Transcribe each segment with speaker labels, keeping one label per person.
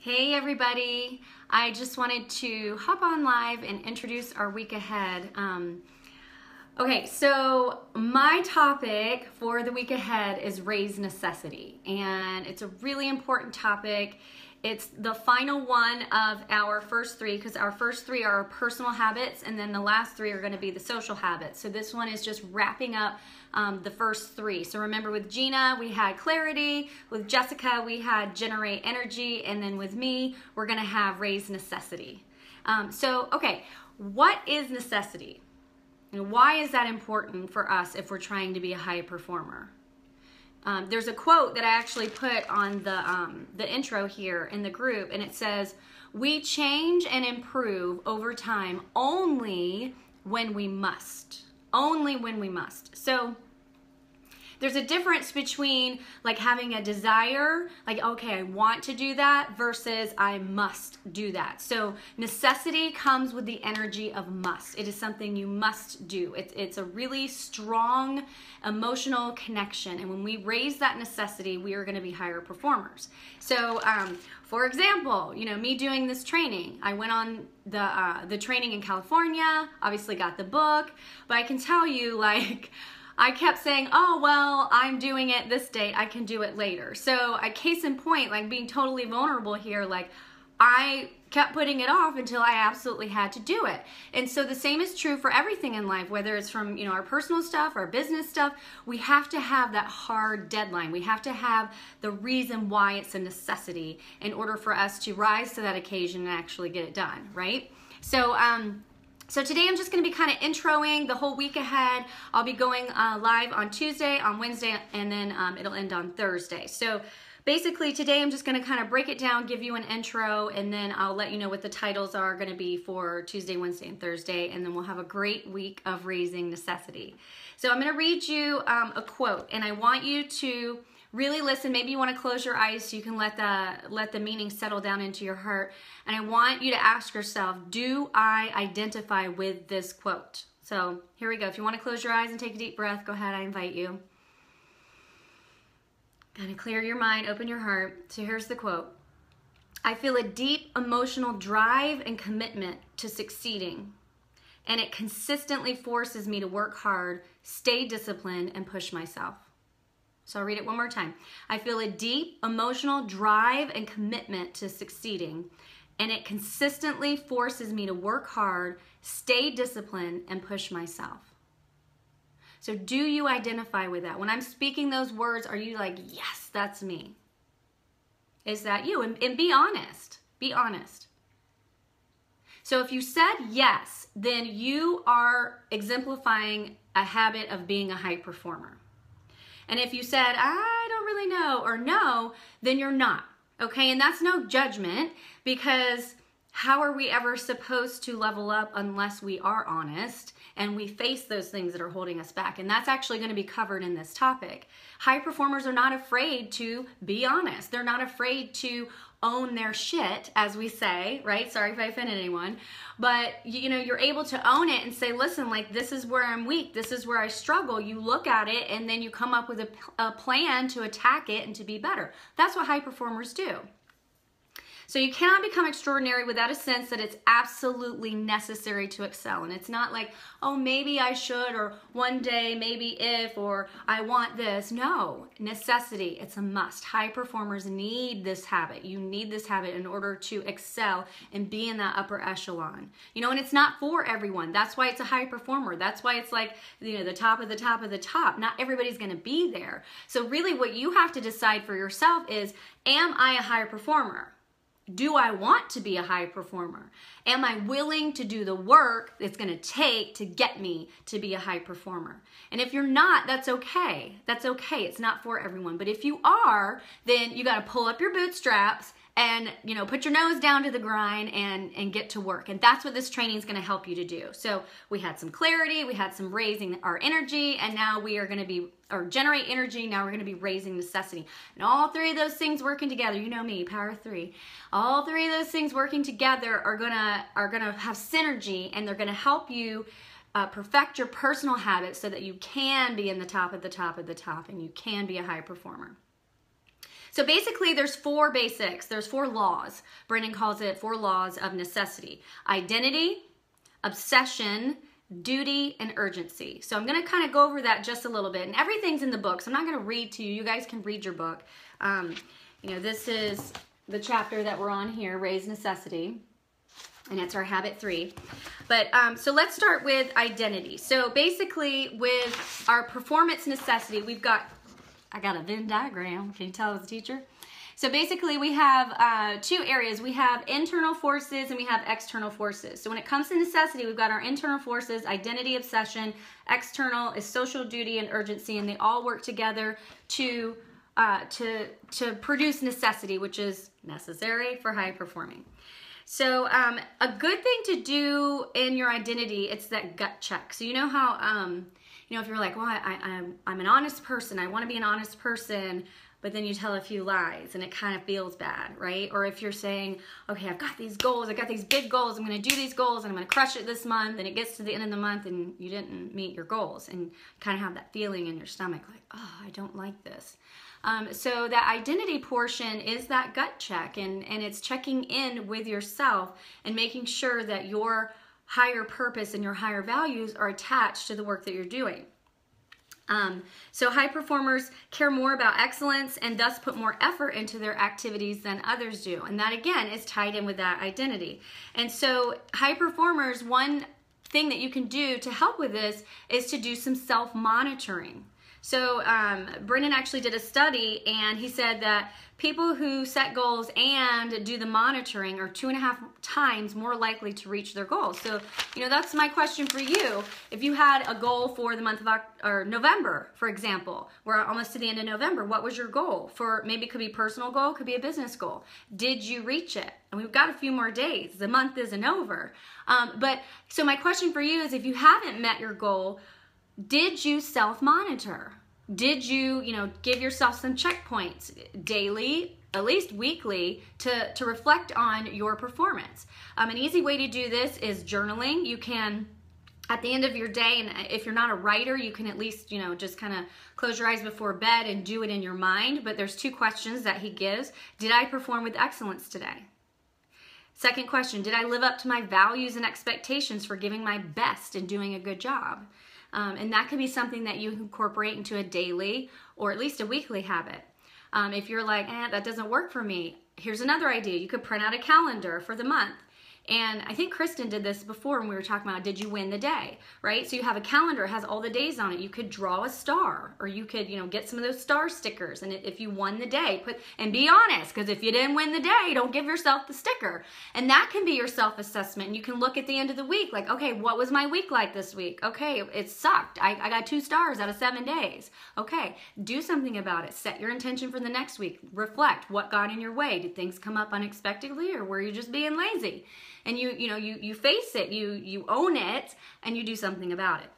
Speaker 1: Hey everybody, I just wanted to hop on live and introduce our week ahead. Okay, so my topic for the week ahead is raise necessity, and it's a really important topic. It's the final one of our first three, because our first three are our personal habits, and then the last three are going to be the social habits. So this one is just wrapping up the first three. So remember, with Gina, we had clarity. With Jessica, we had generate energy. And then with me, we're going to have raise necessity. Okay, what is necessity? And why is that important for us if we're trying to be a high performer? There's a quote that I actually put on the intro here in the group, and it says, "We change and improve over time only when we must." Only when we must. So there's a difference between like having a desire, like, okay, I want to do that, versus I must do that. So necessity comes with the energy of must. It is something you must do. It's a really strong emotional connection. And when we raise that necessity, we are going to be higher performers. So, for example, me doing this training, I went on the training in California, obviously got the book, but I can tell you, like, I kept saying, oh, well, I'm doing it this date, I can do it later. So case in point, like being totally vulnerable here, like I kept putting it off until I absolutely had to do it. And so the same is true for everything in life, whether it's from our personal stuff, our business stuff. We have to have that hard deadline. We have to have the reason why it's a necessity in order for us to rise to that occasion and actually get it done, right? So today I'm just going to be kind of introing the whole week ahead. I'll be going live on Tuesday, on Wednesday, and then it'll end on Thursday. So basically today I'm just going to kind of break it down, give you an intro, and then I'll let you know what the titles are going to be for Tuesday, Wednesday, and Thursday, and then we'll have a great week of raising necessity. So I'm going to read you a quote, and I want you to really listen. Maybe you want to close your eyes so you can let the meaning settle down into your heart. And I want you to ask yourself, do I identify with this quote? So here we go. If you want to close your eyes and take a deep breath, go ahead. I invite you. Kind of clear your mind, open your heart. So here's the quote. "I feel a deep emotional drive and commitment to succeeding, and it consistently forces me to work hard, stay disciplined, and push myself." So I'll read it one more time. "I feel a deep emotional drive and commitment to succeeding, and it consistently forces me to work hard, stay disciplined, and push myself." So do you identify with that? When I'm speaking those words, are you like, yes, that's me? Is that you? And be honest. Be honest. So if you said yes, then you are exemplifying a habit of being a high performer. And if you said, I don't really know, or no, then you're not, okay? And that's no judgment, because how are we ever supposed to level up unless we are honest and we face those things that are holding us back? And that's actually going to be covered in this topic. High performers are not afraid to be honest. They're not afraid to own their shit, as we say, right? Sorry if I offended anyone. But you're able to own it and say, listen, like, this is where I'm weak. This is where I struggle. You look at it and then you come up with a plan to attack it and to be better. That's what high performers do. So you cannot become extraordinary without a sense that it's absolutely necessary to excel. And it's not like, oh, maybe I should, or one day, maybe if, or I want this. No, necessity, it's a must. High performers need this habit. You need this habit in order to excel and be in that upper echelon. And it's not for everyone. That's why it's a high performer. That's why it's like, the top of the top of the top. Not everybody's going to be there. So really what you have to decide for yourself is, am I a high performer? Do I want to be a high performer? Am I willing to do the work it's going to take to get me to be a high performer? And if you're not, that's okay. That's okay. It's not for everyone. But if you are, then you got to pull up your bootstraps and, put your nose down to the grind and get to work. And that's what this training is going to help you to do. So we had some clarity, we had some raising our energy, and now we are going to be, or generate energy, now we're going to be raising necessity. And all three of those things working together, you know me, power of three. All three of those things working together are gonna have synergy, and they're going to help you perfect your personal habits so that you can be in the top of the top of the top, and you can be a high performer. So basically there's 4 basics. There's 4 laws. Brennan calls it 4 laws of necessity. Identity, obsession, duty, and urgency. So I'm going to kind of go over that just a little bit. And everything's in the book, so I'm not going to read to you. You guys can read your book. This is the chapter that we're on here, Raise Necessity. And it's our habit 3. But so let's start with identity. So basically with our performance necessity, I got a Venn diagram. Can you tell as a teacher? So basically we have 2 areas. We have internal forces and we have external forces. So when it comes to necessity, we've got our internal forces, identity, obsession. External is social duty and urgency, and they all work together to produce necessity, which is necessary for high performing. So a good thing to do in your identity, it's that gut check. So you know how, if you're like, well, I'm an honest person, I want to be an honest person, but then you tell a few lies and it kind of feels bad, right? Or if you're saying, okay, I've got these goals, I've got these big goals, I'm going to do these goals and I'm going to crush it this month, and it gets to the end of the month and you didn't meet your goals, and you kind of have that feeling in your stomach like, oh, I don't like this. So that identity portion is that gut check, and it's checking in with yourself and making sure that your higher purpose and your higher values are attached to the work that you're doing. So high performers care more about excellence and thus put more effort into their activities than others do. And that again is tied in with that identity. And so high performers, one thing that you can do to help with this is to do some self-monitoring. So Brennan actually did a study, and he said that people who set goals and do the monitoring are 2.5 times more likely to reach their goals. So, that's my question for you. If you had a goal for the month of November, for example, we're almost to the end of November, what was your goal? For maybe it could be a personal goal, could be a business goal. Did you reach it? And we've got a few more days. The month isn't over. So my question for you is, if you haven't met your goal, did you self-monitor? Did you, give yourself some checkpoints daily, at least weekly, to reflect on your performance? An easy way to do this is journaling. You can, at the end of your day, and if you're not a writer, you can at least, just kind of close your eyes before bed and do it in your mind. But there's 2 questions that he gives. Did I perform with excellence today? Second question, did I live up to my values and expectations for giving my best and doing a good job? And that could be something that you incorporate into a daily or at least a weekly habit. If you're like, that doesn't work for me, here's another idea. You could print out a calendar for the month. And I think Kristen did this before when we were talking about, did you win the day, right? So you have a calendar, it has all the days on it. You could draw a star, or you could, get some of those star stickers. And if you won the day, and be honest, because if you didn't win the day, don't give yourself the sticker. And that can be your self-assessment. And you can look at the end of the week, like, okay, what was my week like this week? Okay, it sucked. I got 2 stars out of 7 days. Okay, do something about it. Set your intention for the next week. Reflect what got in your way. Did things come up unexpectedly, or were you just being lazy? And you face it, you own it, and you do something about it.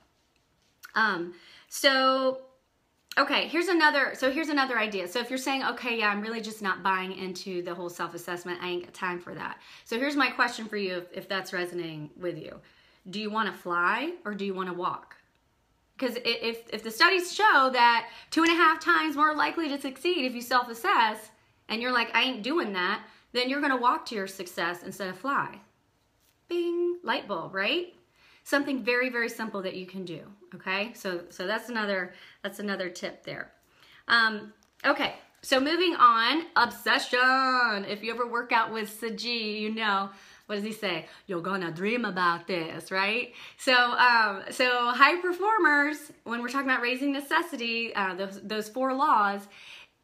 Speaker 1: Here's another idea. So if you're saying, okay, yeah, I'm really just not buying into the whole self-assessment, I ain't got time for that. So here's my question for you, if that's resonating with you. Do you want to fly or do you want to walk? Because if the studies show that 2.5 times more likely to succeed if you self-assess, and you're like, I ain't doing that, then you're going to walk to your success instead of fly. Bing, light bulb, right? Something very, very simple that you can do, okay? So that's another tip there. Okay, so moving on, obsession. If you ever work out with Saji, what does he say? You're gonna dream about this, right? So high performers, when we're talking about raising necessity, those 4 laws,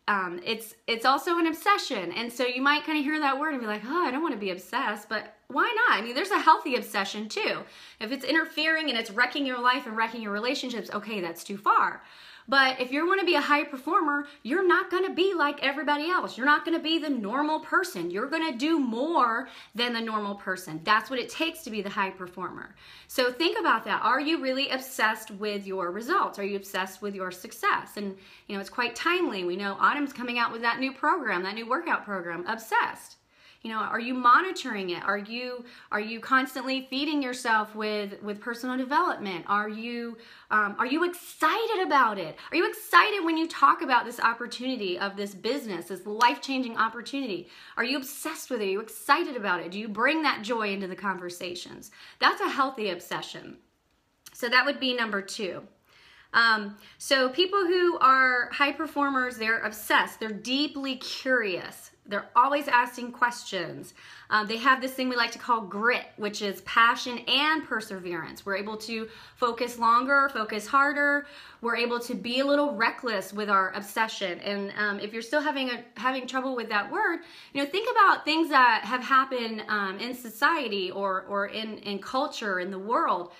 Speaker 1: it's also an obsession. And so you might kind of hear that word and be like, oh, I don't want to be obsessed, but why not? I mean, there's a healthy obsession too. If it's interfering and it's wrecking your life and wrecking your relationships, okay, that's too far. But if you want to be a high performer, you're not going to be like everybody else. You're not going to be the normal person. You're going to do more than the normal person. That's what it takes to be the high performer. So think about that. Are you really obsessed with your results? Are you obsessed with your success? And, it's quite timely. We know Autumn's coming out with that new program, that new workout program, Obsessed. You know, are you monitoring it? Are you constantly feeding yourself with personal development? Are you excited about it? Are you excited when you talk about this opportunity of this business, this life-changing opportunity? Are you obsessed with it? Are you excited about it? Do you bring that joy into the conversations? That's a healthy obsession. So that would be number 2. So people who are high performers, they're obsessed. They're deeply curious. They're always asking questions. They have this thing we like to call grit, which is passion and perseverance. We're able to focus longer, focus harder. We're able to be a little reckless with our obsession. And if you're still having trouble with that word, you know, think about things that have happened in society or in culture, in the world.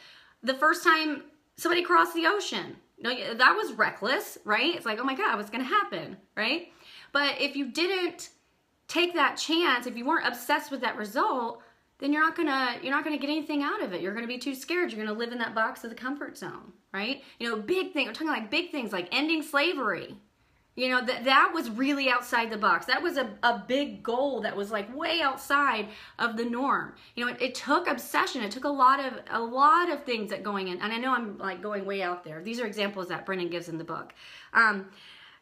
Speaker 1: The first time somebody crossed the ocean, that was reckless, right? It's like, oh my God, what's going to happen, right? But if you didn't take that chance, if you weren't obsessed with that result, then you're not gonna get anything out of it. You're gonna be too scared. You're gonna live in that box of the comfort zone, right? You know, big thing. We're talking like big things like ending slavery. You know, that was really outside the box. That was a big goal that was like way outside of the norm. You know, it took obsession. It took a lot of things that going in. And I know I'm like going way out there. These are examples that Brennan gives in the book.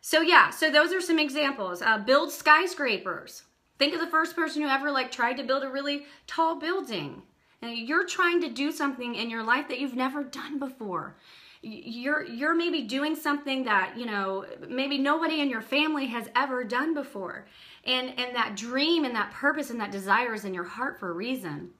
Speaker 1: So those are some examples. Build skyscrapers. Think of the first person who ever like tried to build a really tall building. And you're trying to do something in your life that you've never done before. You're maybe doing something that, you know, maybe nobody in your family has ever done before. And that dream and that purpose and that desire is in your heart for a reason.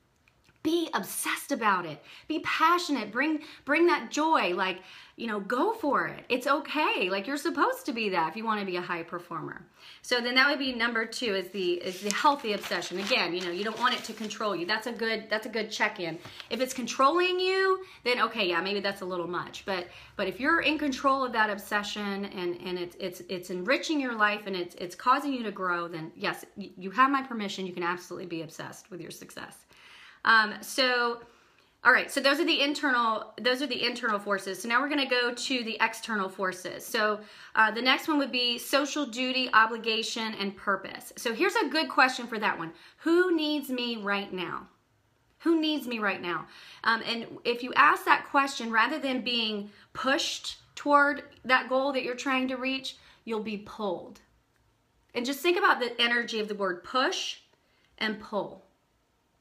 Speaker 1: Be obsessed about it. Be passionate. Bring that joy. Like, you know, go for it. It's okay. Like, you're supposed to be that if you want to be a high performer. So then that would be number 2 is the healthy obsession. Again, you know, you don't want it to control you. That's a good check-in. If it's controlling you, then okay, yeah, maybe that's a little much. But if you're in control of that obsession and it's enriching your life and it's causing you to grow, then yes, you have my permission. You can absolutely be obsessed with your success. All right, so those are the internal forces. So now we're going to go to the external forces. So the next one would be social duty, obligation, and purpose. So here's a good question for that one. Who needs me right now? Who needs me right now? And if you ask that question, rather than being pushed toward that goal that you're trying to reach, you'll be pulled. And just think about the energy of the word push and pull.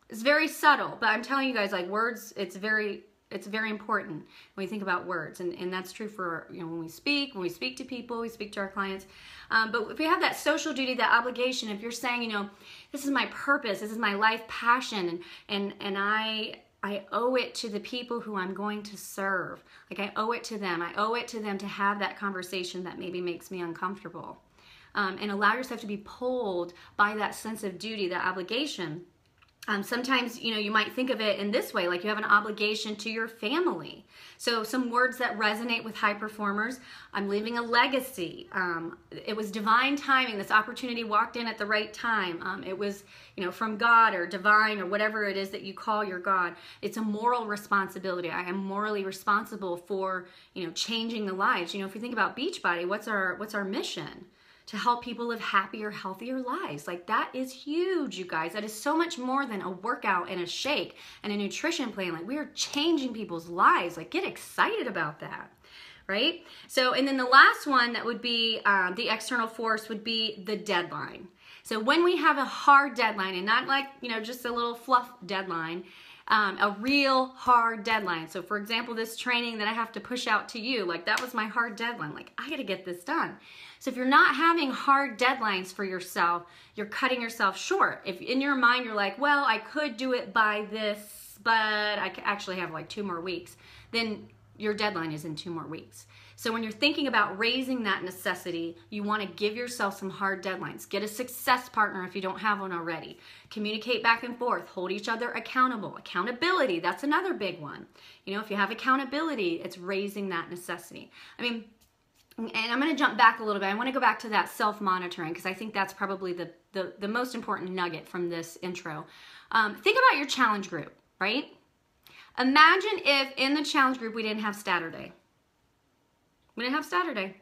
Speaker 1: It's very subtle, but I'm telling you guys, like words, it's very important when you think about words, and that's true for, you know, when we speak to people, we speak to our clients. But if you have that social duty, that obligation, if you're saying, you know, this is my purpose, this is my life passion, and I owe it to the people who I'm going to serve. Like I owe it to them. I owe it to them to have that conversation that maybe makes me uncomfortable, and allow yourself to be pulled by that sense of duty, that obligation. Sometimes, you know, you might think of it in this way, like you have an obligation to your family. So some words that resonate with high performers: I'm leaving a legacy. It was divine timing. This opportunity walked in at the right time. It was, you know, from God or divine or whatever it is that you call your God. It's a moral responsibility. I am morally responsible for, you know, changing the lives. You know, if you think about Beachbody, what's our mission? To help people live happier, healthier lives. Like that is huge, you guys. That is so much more than a workout and a shake and a nutrition plan. Like we are changing people's lives. Like get excited about that, right? So, and then the last one that would be the external force would be the deadline. So when we have a hard deadline, and not like, you know, just a little fluff deadline, a real hard deadline. So for example, this training that I have to push out to you, like that was my hard deadline. Like I got to get this done. So if you're not having hard deadlines for yourself, you're cutting yourself short. If in your mind you're like, well, I could do it by this, but I actually have like 2 more weeks, then your deadline is in 2 more weeks. So when you're thinking about raising that necessity, you want to give yourself some hard deadlines. Get a success partner if you don't have one already. Communicate back and forth. Hold each other accountable. Accountability, that's another big one. You know, if you have accountability, it's raising that necessity. I mean, and I'm going to jump back a little bit. I want to go back to that self-monitoring because I think that's probably the most important nugget from this intro. Think about your challenge group, right? Imagine if in the challenge group we didn't have Saturday. We didn't have Saturday.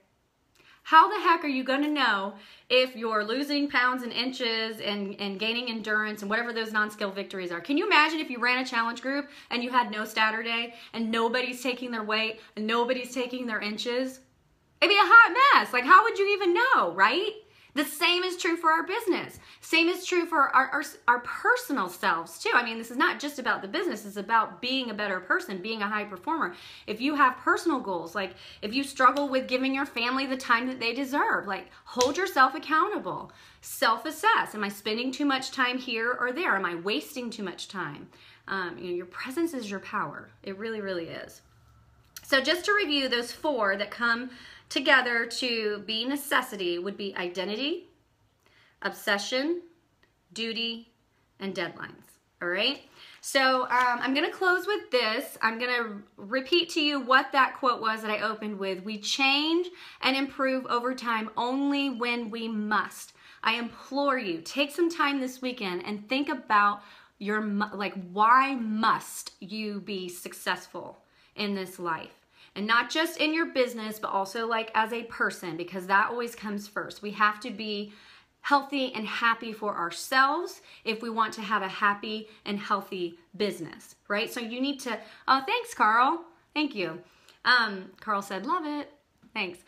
Speaker 1: How the heck are you going to know if you're losing pounds and inches and gaining endurance and whatever those non-skill victories are? Can you imagine if you ran a challenge group and you had no Saturday and nobody's taking their weight and nobody's taking their inches? It'd be a hot mess. Like, how would you even know, right? The same is true for our business. Same is true for our personal selves too. I mean, this is not just about the business. It's about being a better person, being a high performer. If you have personal goals, like if you struggle with giving your family the time that they deserve, like hold yourself accountable. Self-assess. Am I spending too much time here or there? Am I wasting too much time? Your presence is your power. It really, really is. So just to review, those 4 that come together to be necessity would be identity, obsession, duty, and deadlines. All right? So I'm going to close with this. I'm going to repeat to you what that quote was that I opened with. We change and improve over time only when we must. I implore you, take some time this weekend and think about why must you be successful in this life? And not just in your business, but also like as a person, because that always comes first. We have to be healthy and happy for ourselves if we want to have a happy and healthy business, right? So you need to, oh, thanks, Carl. Thank you. Carl said, love it. Thanks.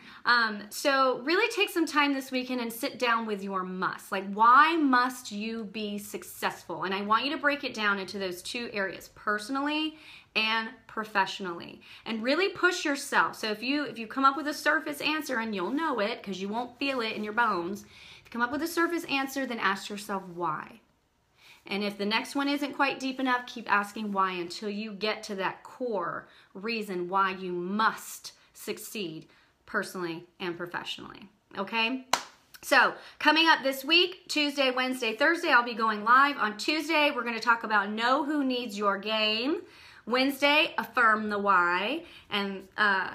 Speaker 1: So really take some time this weekend and sit down with your must. Like, why must you be successful? And I want you to break it down into those 2 areas, personally and professionally, and really push yourself. So if you come up with a surface answer, and you'll know it because you won't feel it in your bones, if you come up with a surface answer, then ask yourself why. And if the next one isn't quite deep enough, keep asking why until you get to that core reason why you must succeed personally and professionally. Okay? So coming up this week, Tuesday, Wednesday, Thursday, I'll be going live. On Tuesday, we're going to talk about know who needs your game. Wednesday, affirm the why. And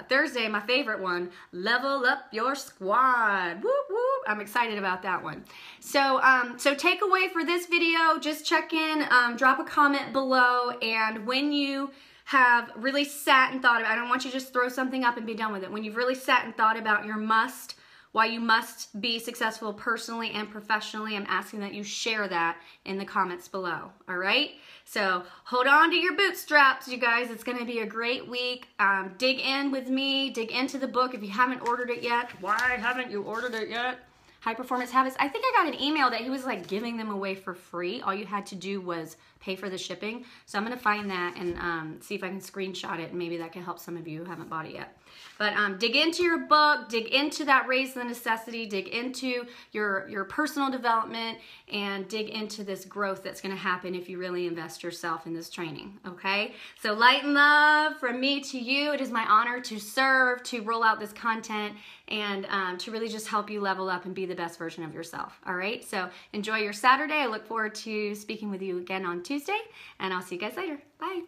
Speaker 1: Thursday, my favorite one, level up your squad. Whoop, whoop. I'm excited about that one. So, so takeaway for this video, just check in, drop a comment below. And when you have really sat and thought about, I don't want you to just throw something up and be done with it. When you've really sat and thought about your must, why you must be successful personally and professionally, I'm asking that you share that in the comments below, all right? So hold on to your bootstraps, you guys. It's going to be a great week. Dig in with me. Dig into the book. If you haven't ordered it yet, why haven't you ordered it yet? High Performance Habits. I think I got an email that he was like giving them away for free. All you had to do was pay for the shipping. So I'm going to find that and see if I can screenshot it, and maybe that can help some of you who haven't bought it yet. But dig into your book, dig into that Raise the Necessity, dig into your personal development, and dig into this growth that's going to happen if you really invest yourself in this training, okay? So light and love from me to you. It is my honor to serve, to roll out this content, and to really just help you level up and be the best version of yourself, all right? So enjoy your Saturday. I look forward to speaking with you again on Tuesday, and I'll see you guys later. Bye.